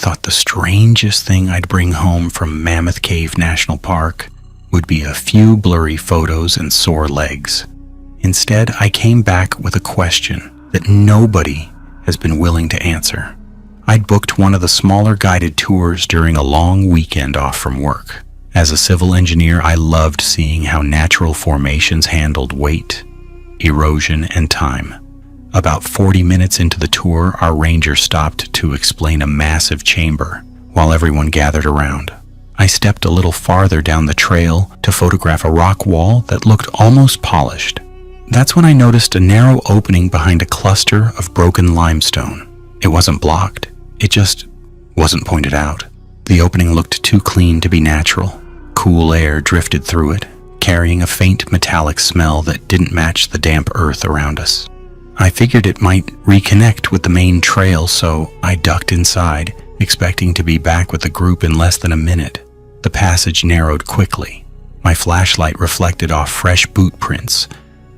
thought the strangest thing I'd bring home from Mammoth Cave National Park would be a few blurry photos and sore legs. Instead, I came back with a question that nobody has been willing to answer. I'd booked one of the smaller guided tours during a long weekend off from work. As a civil engineer, I loved seeing how natural formations handled weight, erosion, and time. About 40 minutes into the tour, our ranger stopped to explain a massive chamber while everyone gathered around. I stepped a little farther down the trail to photograph a rock wall that looked almost polished. That's when I noticed a narrow opening behind a cluster of broken limestone. It wasn't blocked. It just wasn't pointed out. The opening looked too clean to be natural. Cool air drifted through it, carrying a faint metallic smell that didn't match the damp earth around us. I figured it might reconnect with the main trail, so I ducked inside, expecting to be back with the group in less than a minute. The passage narrowed quickly. My flashlight reflected off fresh boot prints,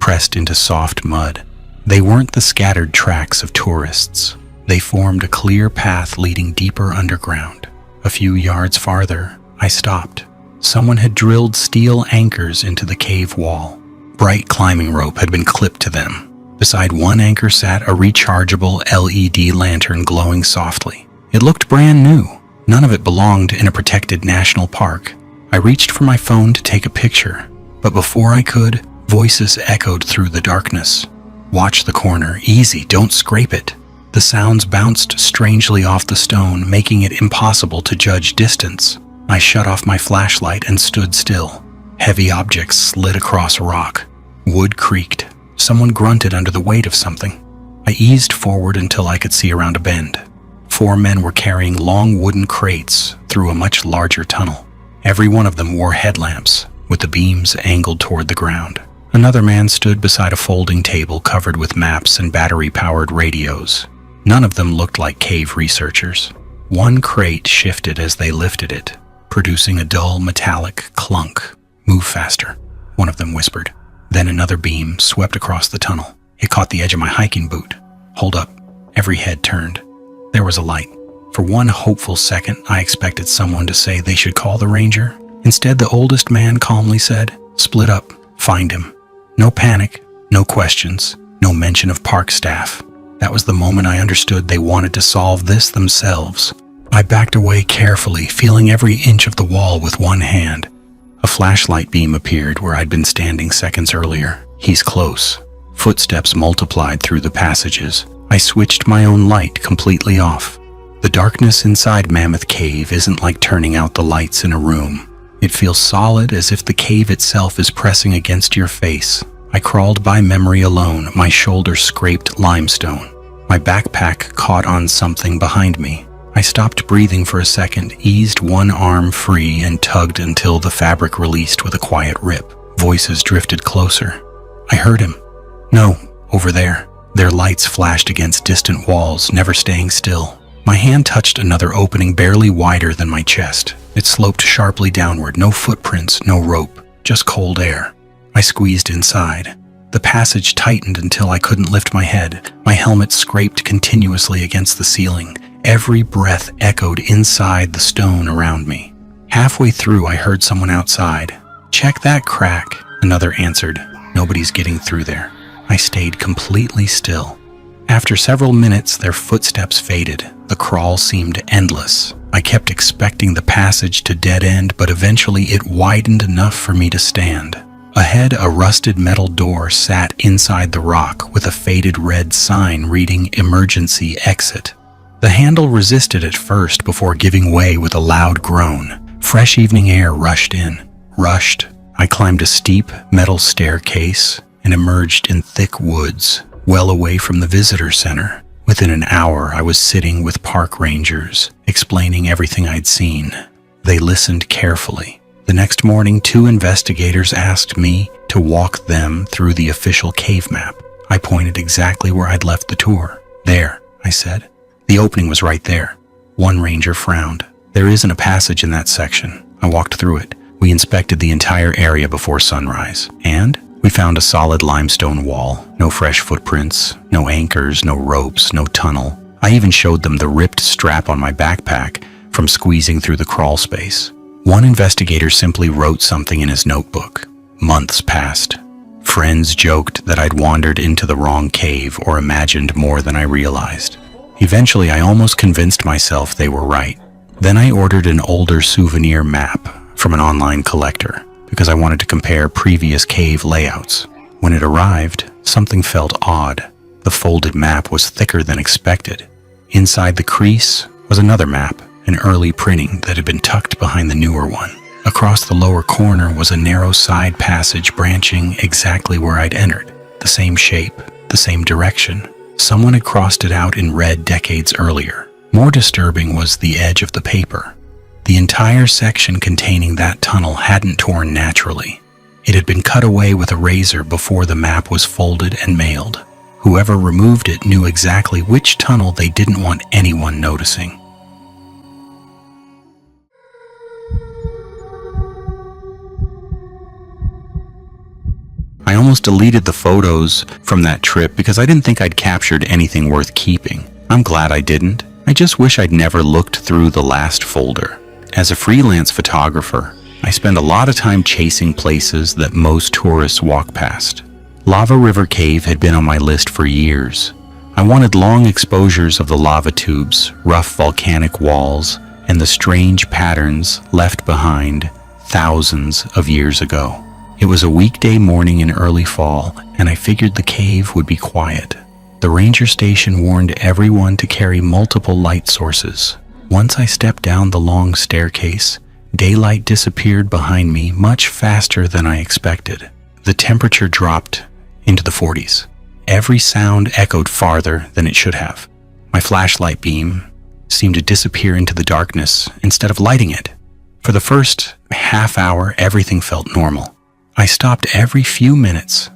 pressed into soft mud. They weren't the scattered tracks of tourists. They formed a clear path leading deeper underground. A few yards farther, I stopped. Someone had drilled steel anchors into the cave wall. Bright climbing rope had been clipped to them. Beside one anchor sat a rechargeable LED lantern glowing softly. It looked brand new. None of it belonged in a protected national park. I reached for my phone to take a picture, but before I could, voices echoed through the darkness. "Watch the corner. Easy, don't scrape it." The sounds bounced strangely off the stone, making it impossible to judge distance. I shut off my flashlight and stood still. Heavy objects slid across a rock. Wood creaked. Someone grunted under the weight of something. I eased forward until I could see around a bend. 4 men were carrying long wooden crates through a much larger tunnel. Every one of them wore headlamps, with the beams angled toward the ground. Another man stood beside a folding table covered with maps and battery-powered radios. None of them looked like cave researchers. One crate shifted as they lifted it, producing a dull metallic clunk. "Move faster," one of them whispered. Then another beam swept across the tunnel. It caught the edge of my hiking boot. "Hold up." Every head turned. There was a light. For one hopeful second, I expected someone to say they should call the ranger. Instead, the oldest man calmly said, "Split up. Find him." No panic, no questions, no mention of park staff. That was the moment I understood they wanted to solve this themselves. I backed away carefully, feeling every inch of the wall with one hand. A flashlight beam appeared where I'd been standing seconds earlier. "He's close." Footsteps multiplied through the passages. I switched my own light completely off. The darkness inside Mammoth Cave isn't like turning out the lights in a room. It feels solid, as if the cave itself is pressing against your face. I crawled by memory alone, my shoulder scraped limestone. My backpack caught on something behind me. I stopped breathing for a second, eased one arm free, and tugged until the fabric released with a quiet rip. Voices drifted closer. I heard him. "No, over there." Their lights flashed against distant walls, never staying still. My hand touched another opening barely wider than my chest. It sloped sharply downward, no footprints, no rope, just cold air. I squeezed inside. The passage tightened until I couldn't lift my head. My helmet scraped continuously against the ceiling. Every breath echoed inside the stone around me. Halfway through, I heard someone outside. "Check that crack," another answered. "Nobody's getting through there." I stayed completely still. After several minutes, their footsteps faded. The crawl seemed endless. I kept expecting the passage to dead end, but eventually it widened enough for me to stand. Ahead, a rusted metal door sat inside the rock with a faded red sign reading "Emergency Exit." The handle resisted at first before giving way with a loud groan. Fresh evening air rushed in. I climbed a steep metal staircase and emerged in thick woods, well away from the visitor center. Within an hour, I was sitting with park rangers, explaining everything I'd seen. They listened carefully. The next morning, 2 investigators asked me to walk them through the official cave map. I pointed exactly where I'd left the tour. "There," I said. The opening was right there. One ranger frowned. "There isn't a passage in that section." I walked through it. We inspected the entire area before sunrise, and we found a solid limestone wall. No fresh footprints, no anchors, no ropes, no tunnel. I even showed them the ripped strap on my backpack from squeezing through the crawl space. One investigator simply wrote something in his notebook. Months passed. Friends joked that I'd wandered into the wrong cave or imagined more than I realized. Eventually, I almost convinced myself they were right. Then I ordered an older souvenir map from an online collector because I wanted to compare previous cave layouts. When it arrived, something felt odd. The folded map was thicker than expected. Inside the crease was another map, an early printing that had been tucked behind the newer one. Across the lower corner was a narrow side passage branching exactly where I'd entered. The same shape, the same direction. Someone had crossed it out in red decades earlier. More disturbing was the edge of the paper. The entire section containing that tunnel hadn't torn naturally. It had been cut away with a razor before the map was folded and mailed. Whoever removed it knew exactly which tunnel they didn't want anyone noticing. I almost deleted the photos from that trip because I didn't think I'd captured anything worth keeping. I'm glad I didn't. I just wish I'd never looked through the last folder. As a freelance photographer, I spend a lot of time chasing places that most tourists walk past. Lava River Cave had been on my list for years. I wanted long exposures of the lava tubes, rough volcanic walls, and the strange patterns left behind thousands of years ago. It was a weekday morning in early fall, and I figured the cave would be quiet. The ranger station warned everyone to carry multiple light sources. Once I stepped down the long staircase, daylight disappeared behind me much faster than I expected. The temperature dropped into the 40s. Every sound echoed farther than it should have. My flashlight beam seemed to disappear into the darkness instead of lighting it. For the first half hour, everything felt normal. I stopped every few minutes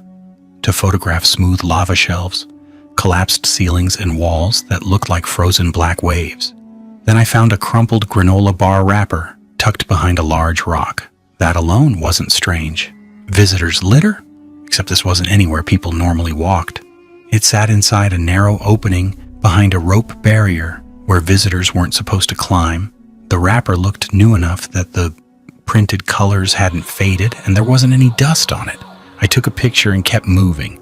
to photograph smooth lava shelves, collapsed ceilings, and walls that looked like frozen black waves. Then I found a crumpled granola bar wrapper tucked behind a large rock. That alone wasn't strange. Visitors' litter? Except this wasn't anywhere people normally walked. It sat inside a narrow opening behind a rope barrier where visitors weren't supposed to climb. The wrapper looked new enough that the printed colors hadn't faded and there wasn't any dust on it. I took a picture and kept moving.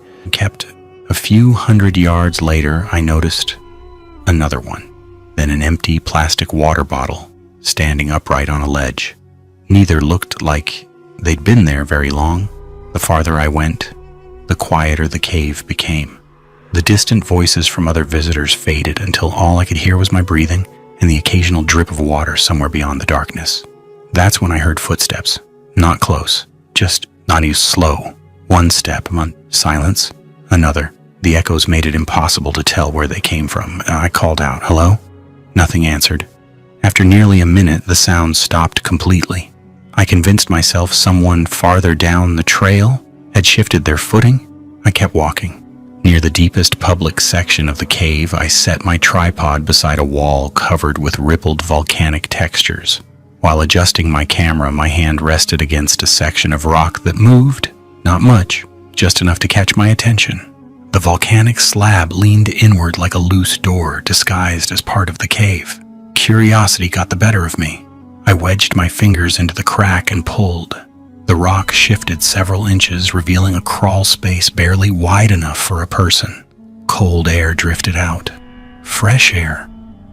A few hundred yards later, I noticed another one. Then an empty plastic water bottle standing upright on a ledge. Neither looked like they'd been there very long. The farther I went, the quieter the cave became. The distant voices from other visitors faded until all I could hear was my breathing and the occasional drip of water somewhere beyond the darkness. That's when I heard footsteps. Not close, just not even slow. One step, silence, another. The echoes made it impossible to tell where they came from. I called out, "Hello?" Nothing answered. After nearly a minute, the sound stopped completely. I convinced myself someone farther down the trail had shifted their footing. I kept walking. Near the deepest public section of the cave, I set my tripod beside a wall covered with rippled volcanic textures. While adjusting my camera, my hand rested against a section of rock that moved. Not much, just enough to catch my attention. The volcanic slab leaned inward like a loose door disguised as part of the cave. Curiosity got the better of me. I wedged my fingers into the crack and pulled. The rock shifted several inches, revealing a crawl space barely wide enough for a person. Cold air drifted out. Fresh air.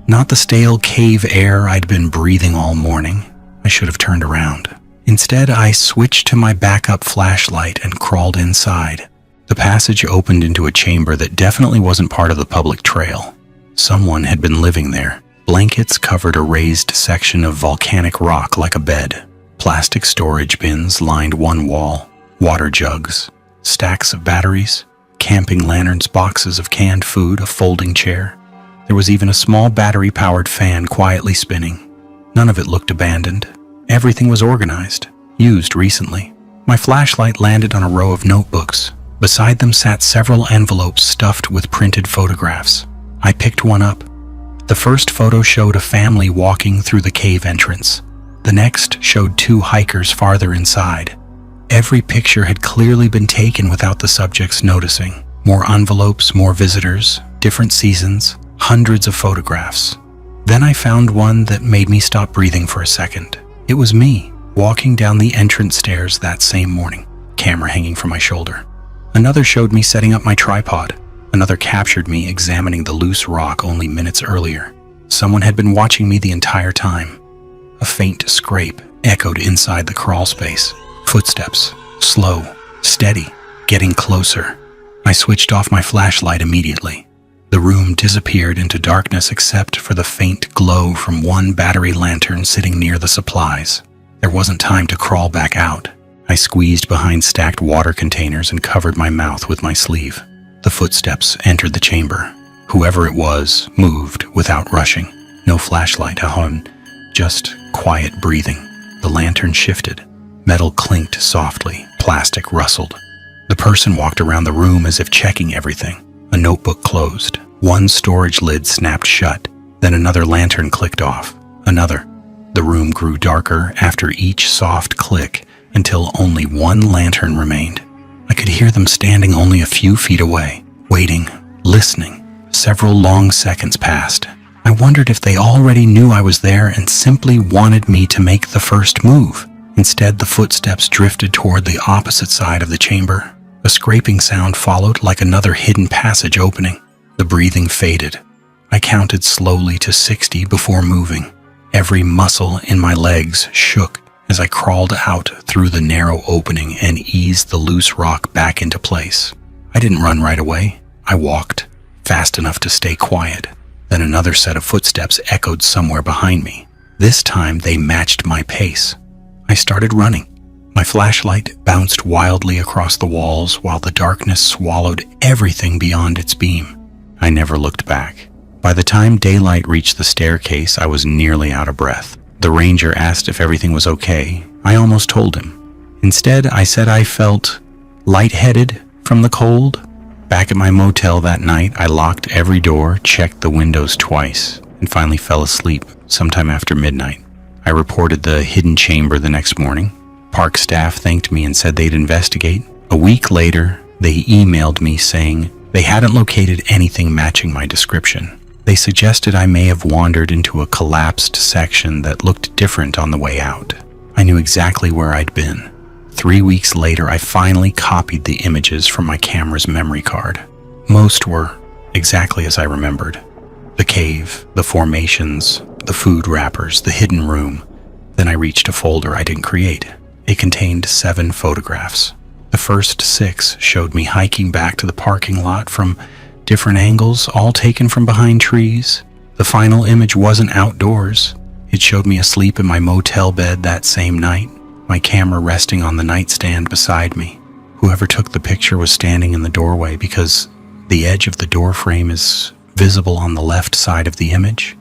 Not the stale cave air I'd been breathing all morning. I should have turned around. Instead, I switched to my backup flashlight and crawled inside. The passage opened into a chamber that definitely wasn't part of the public trail. Someone had been living there. Blankets covered a raised section of volcanic rock like a bed. Plastic storage bins lined one wall. Water jugs, stacks of batteries, camping lanterns, boxes of canned food, a folding chair. There was even a small battery-powered fan quietly spinning. None of it looked abandoned. Everything was organized, used recently. My flashlight landed on a row of notebooks. Beside them sat several envelopes stuffed with printed photographs. I picked one up. The first photo showed a family walking through the cave entrance. The next showed two hikers farther inside. Every picture had clearly been taken without the subjects noticing. More envelopes, more visitors, different seasons, hundreds of photographs. Then I found one that made me stop breathing for a second. It was me, walking down the entrance stairs that same morning, camera hanging from my shoulder. Another showed me setting up my tripod. Another captured me examining the loose rock only minutes earlier. Someone had been watching me the entire time. A faint scrape echoed inside the crawl space. Footsteps, slow, steady, getting closer. I switched off my flashlight immediately. The room disappeared into darkness except for the faint glow from one battery lantern sitting near the supplies. There wasn't time to crawl back out. I squeezed behind stacked water containers and covered my mouth with my sleeve. The footsteps entered the chamber. Whoever it was moved without rushing. No flashlight, just quiet breathing. The lantern shifted. Metal clinked softly. Plastic rustled. The person walked around the room as if checking everything. A notebook closed. One storage lid snapped shut. Then another lantern clicked off. Another. The room grew darker after each soft click until only one lantern remained. I could hear them standing only a few feet away, waiting, listening. Several long seconds passed. I wondered if they already knew I was there and simply wanted me to make the first move. Instead, the footsteps drifted toward the opposite side of the chamber. A scraping sound followed like another hidden passage opening. The breathing faded. I counted slowly to 60 before moving. Every muscle in my legs shook as I crawled out through the narrow opening and eased the loose rock back into place. I didn't run right away. I walked, fast enough to stay quiet. Then another set of footsteps echoed somewhere behind me. This time they matched my pace. I started running. My flashlight bounced wildly across the walls while the darkness swallowed everything beyond its beam. I never looked back. By the time daylight reached the staircase, I was nearly out of breath. The ranger asked if everything was okay. I almost told him. Instead, I said I felt lightheaded from the cold. Back at my motel that night, I locked every door, checked the windows twice, and finally fell asleep sometime after midnight. I reported the hidden chamber the next morning. Park staff thanked me and said they'd investigate. A week later, they emailed me saying they hadn't located anything matching my description. They suggested I may have wandered into a collapsed section that looked different on the way out. I knew exactly where I'd been. 3 weeks later, I finally copied the images from my camera's memory card. Most were exactly as I remembered. The cave, the formations, the food wrappers, the hidden room. Then I reached a folder I didn't create. It contained 7 photographs. The first 6 showed me hiking back to the parking lot from different angles, all taken from behind trees. The final image wasn't outdoors. It showed me asleep in my motel bed that same night, my camera resting on the nightstand beside me. Whoever took the picture was standing in the doorway because the edge of the door frame is visible on the left side of the image.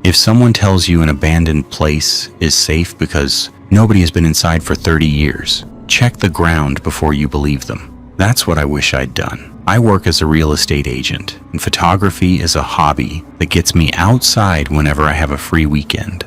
If someone tells you an abandoned place is safe because nobody has been inside for 30 years, check the ground before you believe them. That's what I wish I'd done. I work as a real estate agent, and photography is a hobby that gets me outside whenever I have a free weekend.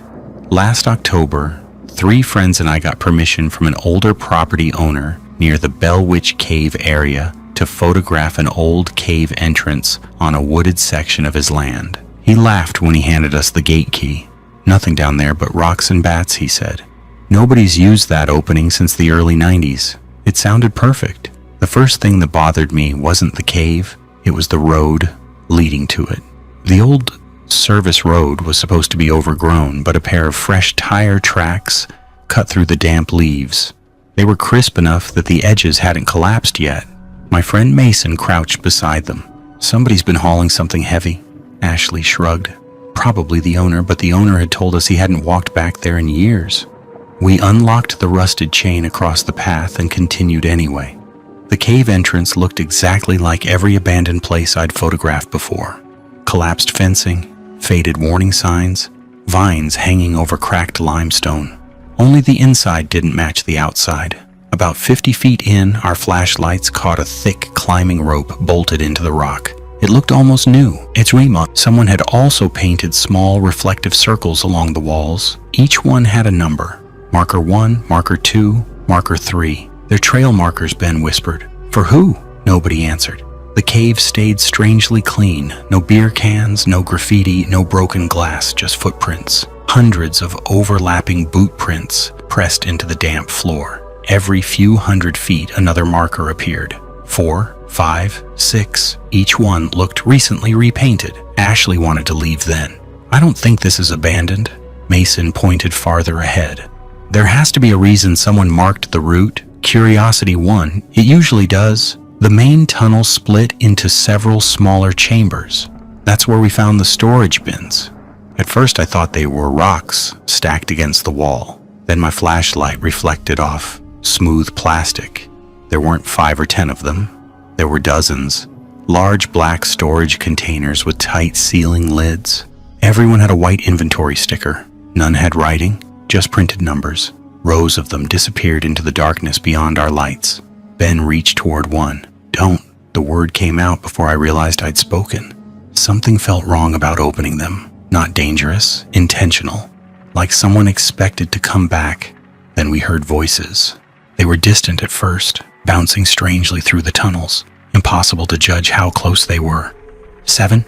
Last October, 3 friends and I got permission from an older property owner near the Bellow Cave area to photograph an old cave entrance on a wooded section of his land. He laughed when he handed us the gate key. "Nothing down there but rocks and bats," he said. "Nobody's used that opening since the early 90s. It sounded perfect." The first thing that bothered me wasn't the cave, it was the road leading to it. The old service road was supposed to be overgrown, but a pair of fresh tire tracks cut through the damp leaves. They were crisp enough that the edges hadn't collapsed yet. My friend Mason crouched beside them. "Somebody's been hauling something heavy." Ashley shrugged. "Probably the owner, but the owner had told us he hadn't walked back there in years." We unlocked the rusted chain across the path and continued anyway. The cave entrance looked exactly like every abandoned place I'd photographed before. Collapsed fencing, faded warning signs, vines hanging over cracked limestone. Only the inside didn't match the outside. About 50 feet in, our flashlights caught a thick climbing rope bolted into the rock. It looked almost new. Its remodeled. Someone had also painted small reflective circles along the walls. Each one had a number. Marker 1, Marker 2, Marker 3. "They're trail markers," Ben whispered. "For who?" Nobody answered. The cave stayed strangely clean. No beer cans, no graffiti, no broken glass, just footprints. Hundreds of overlapping boot prints pressed into the damp floor. Every few hundred feet, another marker appeared. 4, 5, 6. Each one looked recently repainted. Ashley wanted to leave then. "I don't think this is abandoned." Mason pointed farther ahead. "There has to be a reason someone marked the route. Curiosity won. It usually does." The main tunnel split into several smaller chambers. That's where we found the storage bins. At first I thought they were rocks stacked against the wall. Then my flashlight reflected off smooth plastic. There weren't 5 or 10 of them. There were dozens. Large black storage containers with tight sealing lids. Everyone had a white inventory sticker. None had writing, just printed numbers. Rows of them disappeared into the darkness beyond our lights. Ben reached toward one. "Don't." The word came out before I realized I'd spoken. Something felt wrong about opening them. Not dangerous, intentional. Like someone expected to come back. Then we heard voices. They were distant at first, bouncing strangely through the tunnels. Impossible to judge how close they were. 7.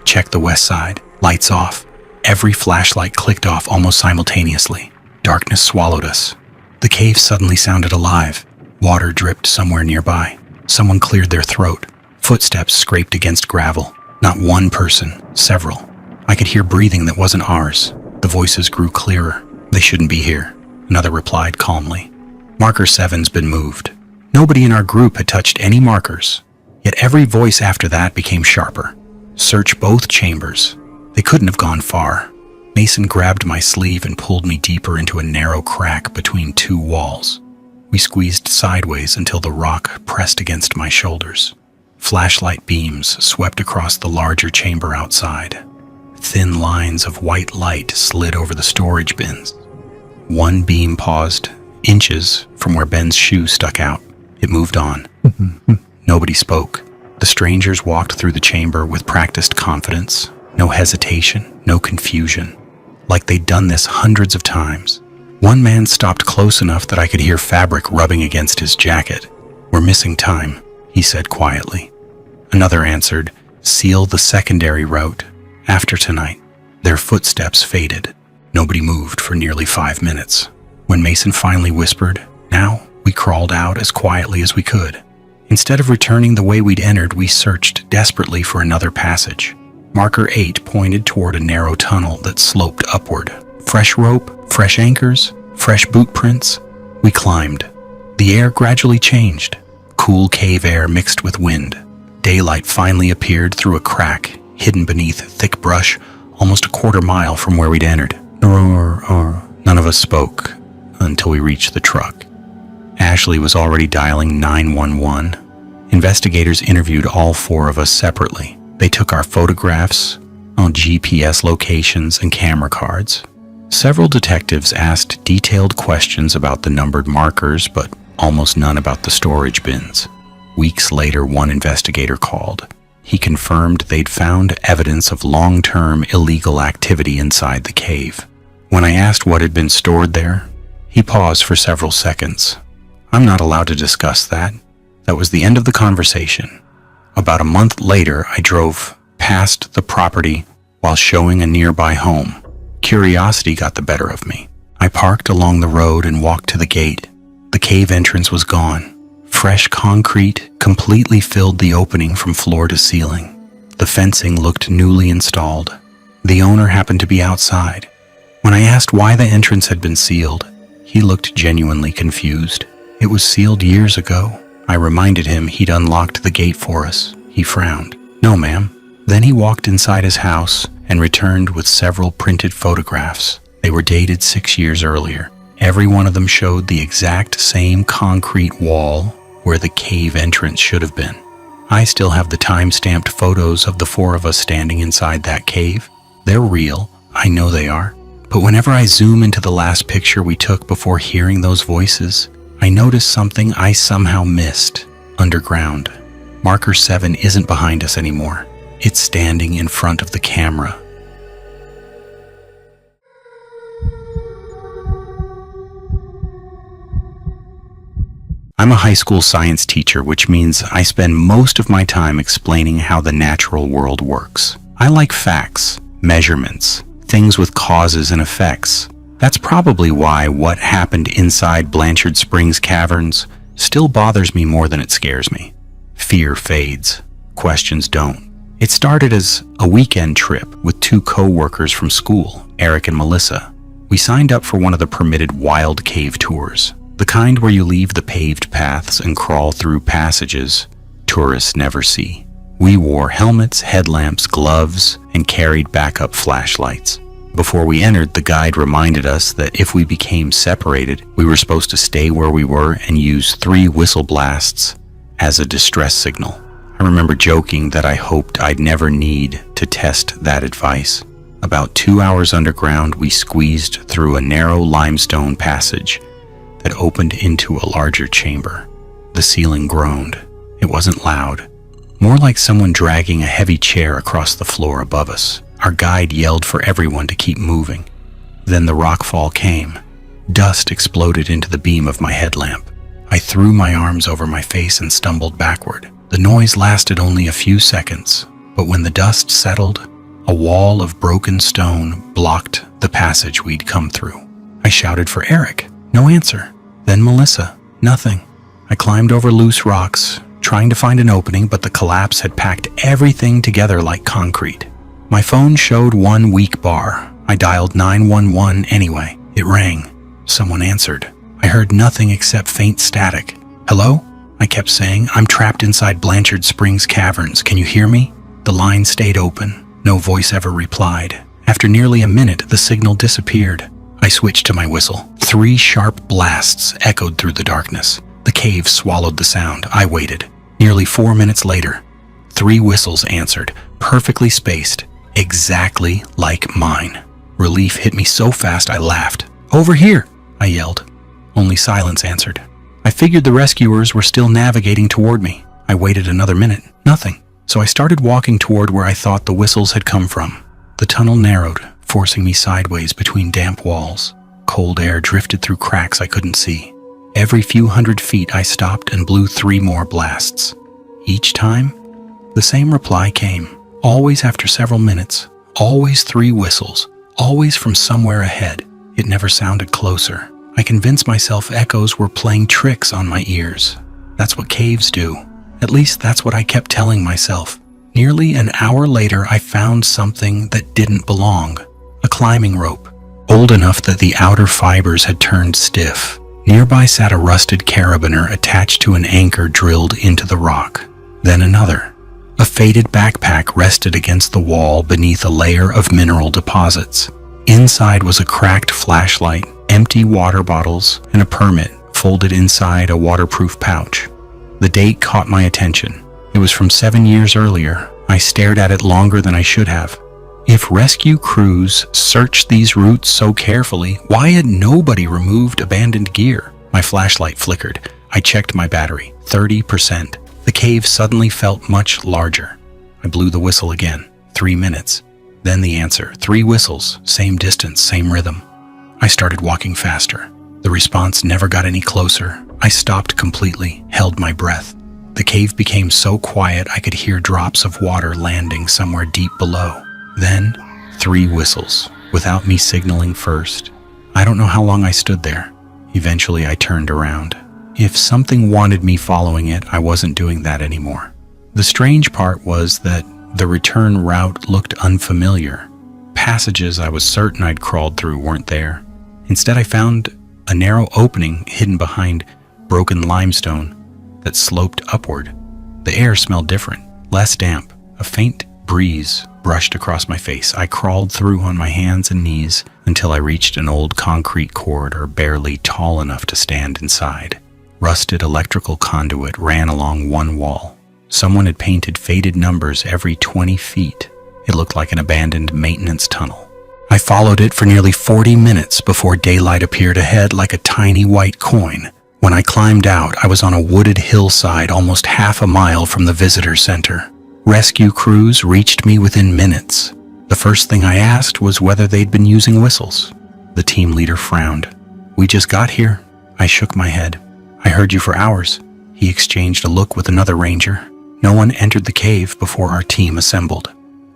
Check the west side. Lights off. Every flashlight clicked off almost simultaneously. Darkness swallowed us. The cave suddenly sounded alive. Water dripped somewhere nearby. Someone cleared their throat. Footsteps scraped against gravel. Not one person, several. I could hear breathing that wasn't ours. The voices grew clearer. "They shouldn't be here," another replied calmly. "Marker 7's been moved." Nobody in our group had touched any markers. Yet every voice after that became sharper. "Search both chambers." They couldn't have gone far. Mason grabbed my sleeve and pulled me deeper into a narrow crack between 2 walls. We squeezed sideways until the rock pressed against my shoulders. Flashlight beams swept across the larger chamber outside. Thin lines of white light slid over the storage bins. One beam paused, inches from where Ben's shoe stuck out. It moved on. Nobody spoke. The strangers walked through the chamber with practiced confidence. No hesitation, no confusion. Like they'd done this hundreds of times. One man stopped close enough that I could hear fabric rubbing against his jacket. "We're missing time," he said quietly. Another answered, "Seal the secondary route. After tonight." Their footsteps faded. Nobody moved for nearly 5 minutes. When Mason finally whispered, "Now," we crawled out as quietly as we could. Instead of returning the way we'd entered, we searched desperately for another passage. Marker 8 pointed toward a narrow tunnel that sloped upward. Fresh rope, fresh anchors, fresh boot prints. We climbed. The air gradually changed. Cool cave air mixed with wind. Daylight finally appeared through a crack, hidden beneath thick brush, almost a quarter mile from where we'd entered. None of us spoke until we reached the truck. Ashley was already dialing 911. Investigators interviewed all 4 of us separately. They took our photographs, GPS locations, and camera cards. Several detectives asked detailed questions about the numbered markers, but almost none about the storage bins. Weeks later, one investigator called. He confirmed they'd found evidence of long-term illegal activity inside the cave. When I asked what had been stored there, he paused for several seconds. "I'm not allowed to discuss that." That was the end of the conversation. About a month later, I drove past the property while showing a nearby home. Curiosity got the better of me. I parked along the road and walked to the gate. The cave entrance was gone. Fresh concrete completely filled the opening from floor to ceiling. The fencing looked newly installed. The owner happened to be outside. When I asked why the entrance had been sealed, he looked genuinely confused. "It was sealed years ago." I reminded him he'd unlocked the gate for us. He frowned. "No, ma'am." Then he walked inside his house and returned with several printed photographs. They were dated 6 years earlier. Every one of them showed the exact same concrete wall where the cave entrance should have been. I still have the time-stamped photos of the 4 of us standing inside that cave. They're real, I know they are. But whenever I zoom into the last picture we took before hearing those voices, I notice something I somehow missed. Underground. Marker 7 isn't behind us anymore. It's standing in front of the camera. I'm a high school science teacher, which means I spend most of my time explaining how the natural world works. I like facts, measurements, things with causes and effects. That's probably why what happened inside Blanchard Springs Caverns still bothers me more than it scares me. Fear fades. Questions don't. It started as a weekend trip with two co-workers from school, Eric and Melissa. We signed up for one of the permitted wild cave tours, the kind where you leave the paved paths and crawl through passages tourists never see. We wore helmets, headlamps, gloves, and carried backup flashlights. Before we entered, the guide reminded us that if we became separated, we were supposed to stay where we were and use 3 whistle blasts as a distress signal. I remember joking that I hoped I'd never need to test that advice. About 2 hours underground, we squeezed through a narrow limestone passage that opened into a larger chamber. The ceiling groaned. It wasn't loud, more like someone dragging a heavy chair across the floor above us. Our guide yelled for everyone to keep moving. Then the rockfall came. Dust exploded into the beam of my headlamp. I threw my arms over my face and stumbled backward. The noise lasted only a few seconds, but when the dust settled, a wall of broken stone blocked the passage we'd come through. I shouted for Eric. No answer. Then Melissa. Nothing. I climbed over loose rocks, trying to find an opening, but the collapse had packed everything together like concrete. My phone showed one weak bar. I dialed 911 anyway. It rang. Someone answered. I heard nothing except faint static. Hello? I kept saying. I'm trapped inside Blanchard Springs Caverns. Can you hear me? The line stayed open. No voice ever replied. After nearly a minute, the signal disappeared. I switched to my whistle. 3 sharp blasts echoed through the darkness. The cave swallowed the sound. I waited. Nearly 4 minutes later, 3 whistles answered, perfectly spaced. Exactly like mine. Relief hit me so fast I laughed. Over here, I yelled. Only silence answered. I figured the rescuers were still navigating toward me. I waited another minute. Nothing. So I started walking toward where I thought the whistles had come from. The tunnel narrowed, forcing me sideways between damp walls. Cold air drifted through cracks I couldn't see. Every few hundred feet I stopped and blew 3 more blasts. Each time, the same reply came. Always after several minutes, always 3 whistles, always from somewhere ahead. It never sounded closer. I convinced myself echoes were playing tricks on my ears. That's what caves do. At least that's what I kept telling myself. Nearly an hour later, I found something that didn't belong. A climbing rope, old enough that the outer fibers had turned stiff. Nearby sat a rusted carabiner attached to an anchor drilled into the rock. Then another. A faded backpack rested against the wall beneath a layer of mineral deposits. Inside was a cracked flashlight, empty water bottles, and a permit folded inside a waterproof pouch. The date caught my attention. It was from 7 years earlier. I stared at it longer than I should have. If rescue crews searched these routes so carefully, why had nobody removed abandoned gear? My flashlight flickered. I checked my battery. 30%. The cave suddenly felt much larger. I blew the whistle again. 3 minutes. Then the answer. 3 whistles. Same distance, same rhythm. I started walking faster. The response never got any closer. I stopped completely, held my breath. The cave became so quiet I could hear drops of water landing somewhere deep below. Then, 3 whistles, without me signaling first. I don't know how long I stood there. Eventually I turned around. If something wanted me following it, I wasn't doing that anymore. The strange part was that the return route looked unfamiliar. Passages I was certain I'd crawled through weren't there. Instead, I found a narrow opening hidden behind broken limestone that sloped upward. The air smelled different, less damp. A faint breeze brushed across my face. I crawled through on my hands and knees until I reached an old concrete corridor barely tall enough to stand inside. Rusted electrical conduit ran along one wall. Someone had painted faded numbers every 20 feet. It looked like an abandoned maintenance tunnel. I followed it for nearly 40 minutes before daylight appeared ahead like a tiny white coin. When I climbed out, I was on a wooded hillside almost half a mile from the visitor center. Rescue crews reached me within minutes. The first thing I asked was whether they'd been using whistles. The team leader frowned. "We just got here." I shook my head. I heard you for hours." He exchanged a look with another ranger. No one entered the cave before our team assembled.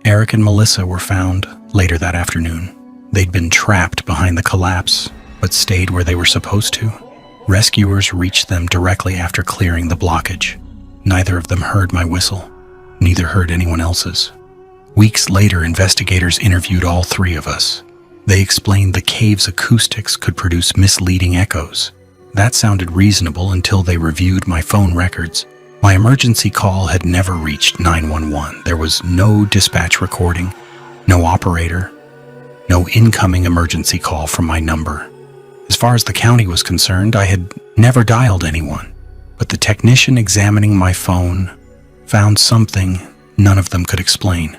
Eric and Melissa were found later that afternoon. They'd been trapped behind the collapse, but stayed where they were supposed to. Rescuers reached them directly after clearing the blockage. Neither of them heard my whistle. Neither heard anyone else's. Weeks later, investigators interviewed all three of us. They explained the cave's acoustics could produce misleading echoes. That sounded reasonable until they reviewed my phone records. My emergency call had never reached 911. There was no dispatch recording, no operator, no incoming emergency call from my number. As far as the county was concerned, I had never dialed anyone. But the technician examining my phone found something none of them could explain.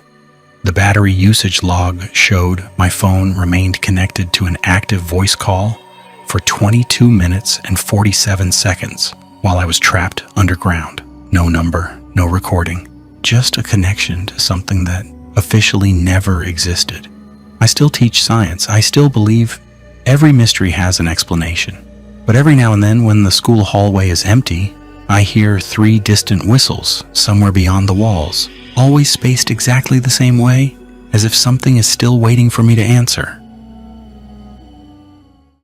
The battery usage log showed my phone remained connected to an active voice call for 22 minutes and 47 seconds while I was trapped underground. No number, no recording, just a connection to something that officially never existed. I still teach science. I still believe every mystery has an explanation. But every now and then, when the school hallway is empty, I hear 3 distant whistles somewhere beyond the walls, always spaced exactly the same way, as if something is still waiting for me to answer.